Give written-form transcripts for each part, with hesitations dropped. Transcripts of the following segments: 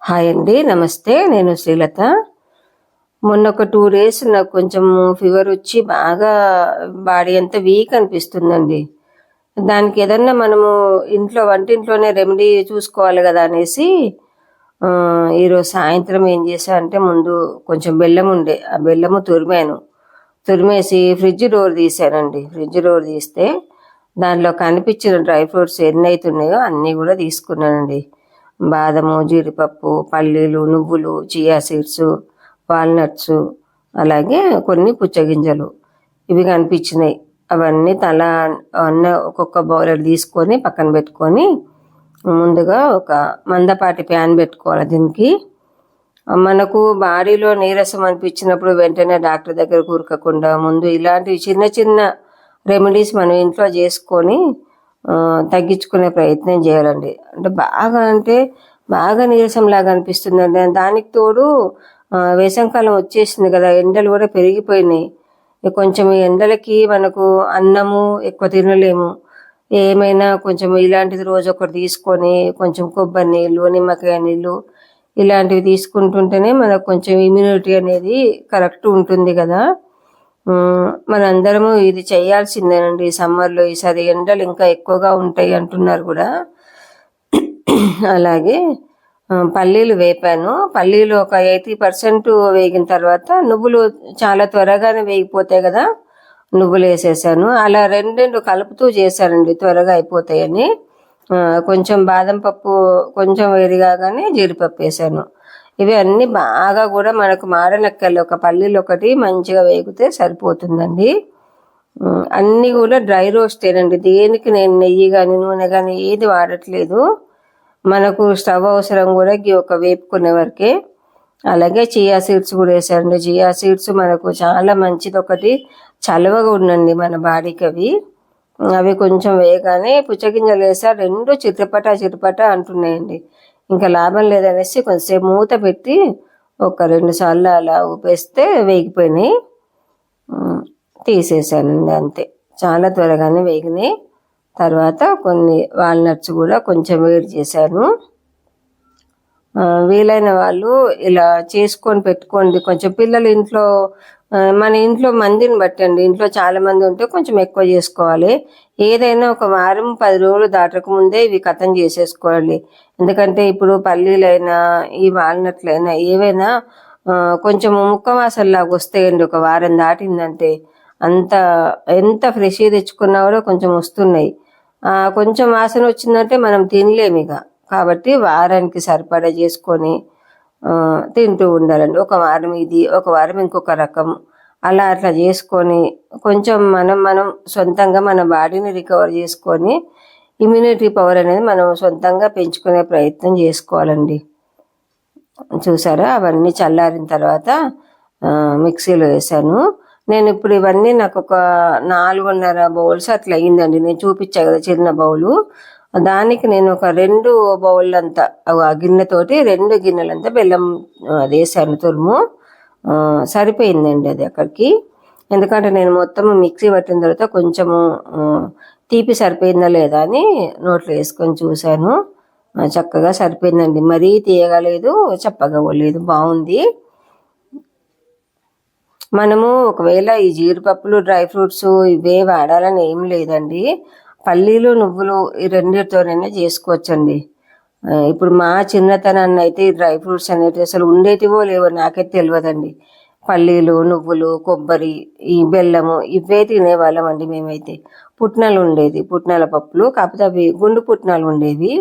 Hi అండి, నమస్తే. నేను శ్రీలత. మొన్న ఒక 2 డేస్ నాకు కొంచెం ఫీవర్ వచ్చి బాగా బాడీ అంతా వీక్ అనిపిస్తుందండి. దానికి ఏదన్నా మనము వంటింట్లోనే రెమెడీ చూసుకోవాలి కదా అనేసి ఈరోజు సాయంత్రం ఏం చేశా అంటే, ముందు కొంచెం బెల్లం ఉండే, ఆ బెల్లము తురిమేసి ఫ్రిడ్జ్ డోర్ తీసానండి. ఫ్రిడ్జ్ డోర్ తీస్తే దాంట్లో కనిపించిన డ్రై ఫ్రూట్స్ ఎన్ని అవుతున్నాయో అన్నీ కూడా తీసుకున్నానండి. బాదము, జీడిపప్పు, పల్లీలు, నువ్వులు, చియా సీడ్స్, వాల్నట్స్, అలాగే కొన్ని పుచ్చగింజలు ఇవి కనిపించినాయి. అవన్నీ ఒక్కొక్క బౌల్ తీసుకొని పక్కన పెట్టుకొని, ముందుగా ఒక మందపాటి ప్యాన్ పెట్టుకోవాలి. దీనికి మనకు బాడీలో నీరసం అనిపించినప్పుడు వెంటనే డాక్టర్ దగ్గర కూరకకుండా ముందు ఇలాంటి చిన్న చిన్న రెమెడీస్ మనం ఇంట్లో చేసుకొని తగ్గించుకునే ప్రయత్నం చేయాలండి. అంటే బాగా నీరసంలాగా అనిపిస్తుందండి. దానికి తోడు వేసవికాలం వచ్చేసింది కదా, ఎండలు కూడా పెరిగిపోయినాయి. కొంచెం ఈ ఎండలకి మనకు అన్నము ఎక్కువ తినలేము. ఏమైనా కొంచెం ఇలాంటిది రోజు ఒకటి తీసుకొని కొంచెం కొబ్బరి నీళ్ళు, నిమ్మకాయ నీళ్ళు ఇలాంటివి తీసుకుంటుంటేనే మనకు కొంచెం ఇమ్యూనిటీ అనేది కరెక్ట్ ఉంటుంది కదా. మనందరము ఇది చేయాల్సిందేనండి. సమ్మర్లో ఈసారి ఎండలు ఇంకా ఎక్కువగా ఉంటాయి అంటున్నారు కూడా. అలాగే పల్లీలు వేపాను. పల్లీలు ఒక 80% వేగిన తర్వాత నువ్వులు చాలా త్వరగానే వేగిపోతాయి కదా, నువ్వులు వేసేసాను. అలా రెండు కలుపుతూ చేశానండి, త్వరగా అయిపోతాయని. కొంచెం బాదం పప్పు కొంచెం వేడిగానే జీడిపప్పు వేసాను. ఇవి అన్నీ బాగా కూడా మనకు మాడనక్కర్లే, ఒక పల్లీలు ఒకటి మంచిగా వేగితే సరిపోతుందండి. అన్నీ కూడా డ్రై రోస్టేనండి. దేనికి నేను నెయ్యి కానీ నూనె కానీ ఏది వాడట్లేదు. మనకు స్టవ్ అవసరం కూడా ఒక వేపుకునే వరకే. అలాగే చియా సీడ్స్ కూడా వేసారండి. చియా సీడ్స్ మనకు చాలా మంచిది, ఒకటి చలవగా ఉండండి మన బాడీకి. అవి కొంచెం వేయగానే పుచ్చగింజలు వేసా, రెండు చిటపట అంటున్నాయండి. ఇంకా లాభం లేదనేసి కొంచెంసేపు మూత పెట్టి ఒక 2 సార్లు అలా ఊపేస్తే వేగిపోయినాయి. తీసేసానండి, అంతే. చాలా త్వరగానే వేగినాయి. తర్వాత కొన్ని వాల్నట్స్ కూడా కొంచెం వేడి చేశాను. వీలైన వాళ్ళు ఇలా చేసుకొని పెట్టుకోండి. కొంచెం పిల్లలు మన ఇంట్లో మందిని బట్టండి. ఇంట్లో చాలా మంది ఉంటే కొంచెం ఎక్కువ చేసుకోవాలి. ఏదైనా ఒక వారం 10 రోజులు దాటక ముందే ఇవి కథం చేసేసుకోవాలి. ఎందుకంటే ఇప్పుడు పల్లీలైనా ఈ వాల్నట్లైనా ఏవైనా కొంచెం ముక్కవాసనలాగా వస్తాయండి. ఒక వారం దాటిందంటే ఎంత ఫ్రెష్ తెచ్చుకున్నా కూడా కొంచెం వస్తున్నాయి. కొంచెం వాసన వచ్చిందంటే మనం తినలేము ఇక. కాబట్టి వారానికి సరిపడా చేసుకొని తింటూ ఉండాలండి. ఒక వారం ఇది, ఒక వారం ఇంకొక రకం, అట్లా చేసుకొని కొంచెం మనం సొంతంగా మన బాడీని రికవర్ చేసుకొని ఇమ్యూనిటీ పవర్ అనేది మనం సొంతంగా పెంచుకునే ప్రయత్నం చేసుకోవాలండి. చూసారా, అవన్నీ చల్లారిన తర్వాత మిక్సీలో వేసాను. నేను ఇప్పుడు ఇవన్నీ నాకు ఒక 4.5 బౌల్స్ అట్లా అయ్యిందండి. నేను చూపించా కదా చిన్న బౌలు, దానికి నేను ఒక 2 బౌళ్ళంతా ఆ గిన్నెతోటి 2 గిన్నెలంతా బెల్లం వేసాను, తురుము. సరిపోయిందండి అది అక్కడికి. ఎందుకంటే నేను మొత్తం మిక్సీ పట్టిన తర్వాత కొంచెము తీపి సరిపోయిందా లేదా అని నోట్లో వేసుకొని చూశాను. చక్కగా సరిపోయిందండి. మరీ తీయగలేదు, చప్పగా లేదు, బాగుంది. మనము ఒకవేళ ఈ జీడిపప్పులు, డ్రై ఫ్రూట్స్ ఇవే వాడాలని ఏం లేదండి. పల్లీలు, నువ్వులు ఈ రెండిటితోనైనా చేసుకోవచ్చండి. ఇప్పుడు మా చిన్నతనాన్ని అయితే ఈ డ్రై ఫ్రూట్స్ అనేవి అసలు ఉండేటివో లేవో నాకైతే తెలియదండి. పల్లీలు, నువ్వులు, కొబ్బరి, ఈ బెల్లము ఇవే తినేవాళ్ళం అండి మేమైతే. పుట్నాలు ఉండేది, పుట్నాల పప్పులు, కాకపోతే అవి గుండు పుట్నాలు ఉండేవి.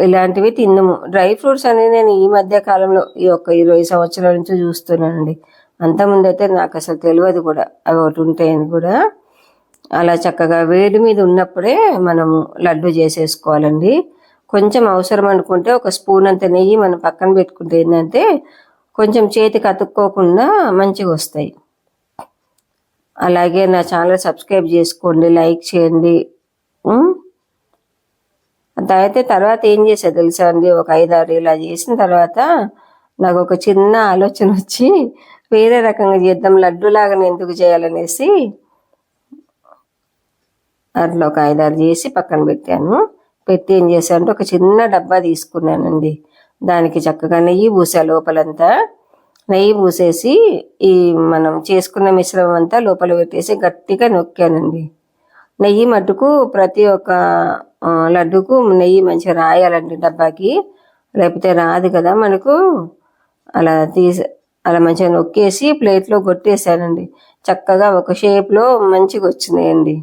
ఇలాంటివి తిన్నాము. డ్రై ఫ్రూట్స్ అనేది నేను ఈ మధ్య కాలంలో ఈ 20 సంవత్సరాల నుంచి చూస్తున్నానండి. అంతకుముందు అయితే నాకు అసలు తెలియదు కూడా అవి ఒకటి ఉంటాయని కూడా. అలా చక్కగా వేడి మీద ఉన్నప్పుడే మనము లడ్డు చేసేసుకోవాలండి. కొంచెం అవసరం అనుకుంటే ఒక స్పూన్ అంత నెయ్యి మనం పక్కన పెట్టుకుంటే ఏంటంటే కొంచెం చేతికి అతుక్కోకుండా మంచిగా వస్తాయి. అలాగే నా ఛానల్ సబ్స్క్రైబ్ చేసుకోండి, లైక్ చేయండి. అయితే తర్వాత ఏం చేసా తెలుసా అండి, ఒక 5-6 ఇలా చేసిన తర్వాత నాకు ఒక చిన్న ఆలోచన వచ్చి వేరే రకంగా చేద్దాం, లడ్డూలాగా ఎందుకు చేయాలనేసి అట్లా ఒక 5-6 చేసి పక్కన పెట్టాను. పెట్టి ఏం చేశానంటే ఒక చిన్న డబ్బా తీసుకున్నానండి. దానికి చక్కగా నెయ్యి పూసా లోపలంతా. నెయ్యి పూసేసి ఈ మనం చేసుకున్న మిశ్రమం అంతా లోపల పెట్టేసి గట్టిగా నొక్కానండి. నెయ్యి మట్టుకు ప్రతి ఒక్క లడ్డుకు నెయ్యి మంచిగా రాయాలండి డబ్బాకి, లేకపోతే రాదు కదా మనకు. అలా మంచిగా నొక్కేసి ప్లేట్లో కొట్టేసానండి. చక్కగా ఒక షేప్లో మంచిగా వచ్చినాయండి.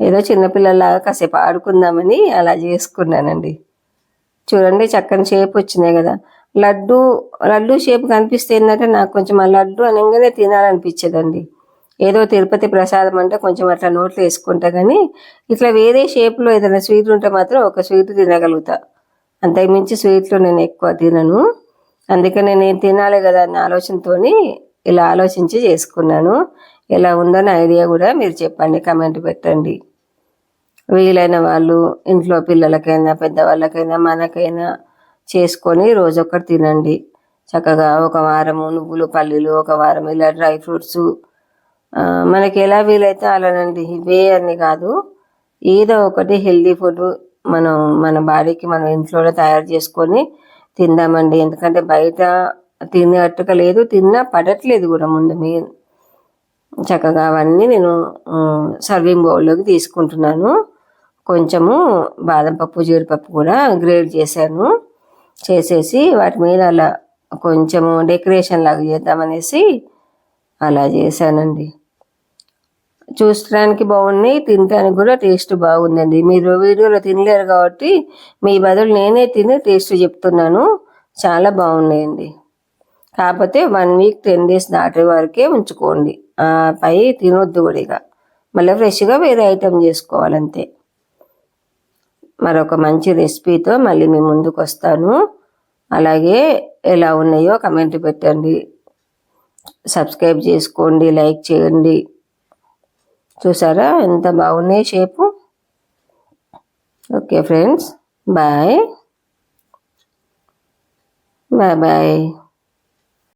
ఏదో చిన్నపిల్లలాగా కాసేపు ఆడుకుందామని అలా చేసుకున్నానండి. చూడండి చక్కని షేప్ వచ్చినాయి కదా. లడ్డు షేప్ కనిపిస్తే ఏంటంటే నాకు కొంచెం ఆ లడ్డు అనగానే తినాలనిపించదండి. ఏదో తిరుపతి ప్రసాదం అంటే కొంచెం అట్లా నోట్లో వేసుకుంటా, కానీ ఇట్లా వేరే షేప్లో ఏదైనా స్వీట్ ఉంటే మాత్రం ఒక స్వీట్ తినగలుగుతా. అంతకుమించి స్వీట్లు నేను ఎక్కువ తినను. అందుకని నేను తినాలి కదా అన్న ఆలోచనతో ఇలా ఆలోచించి చేసుకున్నాను. ఎలా ఉందని ఐడియా కూడా మీరు చెప్పండి, కమెంట్ పెట్టండి. వీలైన వాళ్ళు ఇంట్లో పిల్లలకైనా పెద్దవాళ్ళకైనా మనకైనా చేసుకొని రోజొక్కటి తినండి. చక్కగా ఒక వారము నువ్వులు పల్లీలు, ఒక వారం ఇలా డ్రై ఫ్రూట్స్, మనకి ఎలా వీలైతే అలానండి. ఇవే అని కాదు, ఏదో ఒకటి హెల్దీ ఫుడ్ మనం మన బాడీకి మనం ఇంట్లోనే తయారు చేసుకొని తిందామండి. ఎందుకంటే బయట తినేట్టుగా లేదు, తిన్నా పడట్లేదు కూడా. ముందు మీరు చక్కగా అవన్నీ నేను సర్వింగ్ బౌల్లోకి తీసుకుంటున్నాను. కొంచెము బాదం పప్పు జీడిపప్పు కూడా గ్రేడ్ చేసేసి వాటి మీద అలా కొంచెము డెకరేషన్ లాగా చేద్దామనేసి అలా చేశానండి. చూడటానికి బాగున్నాయి, తినడానికి కూడా టేస్ట్ బాగుందండి. మీరు వీడియోలో తినలేరు కాబట్టి మీ బదులు నేనే తిని టేస్ట్ చెప్తున్నాను. చాలా బాగున్నాయండి. కాకపోతే 1 వీక్ 10 days దాటే వరకే ఉంచుకోండి, పై తినొద్దు కూడా. ఇక మళ్ళీ ఫ్రెష్గా వేరే ఐటెం చేసుకోవాలంతే. మరొక మంచి రెసిపీతో మళ్ళీ మీ ముందుకు వస్తాను. అలాగే ఎలా ఉన్నాయో కమెంట్ పెట్టండి, సబ్స్క్రైబ్ చేసుకోండి, లైక్ చేయండి. చూసారా ఎంత బాగున్నాయి shape. Okay friends, bye bye.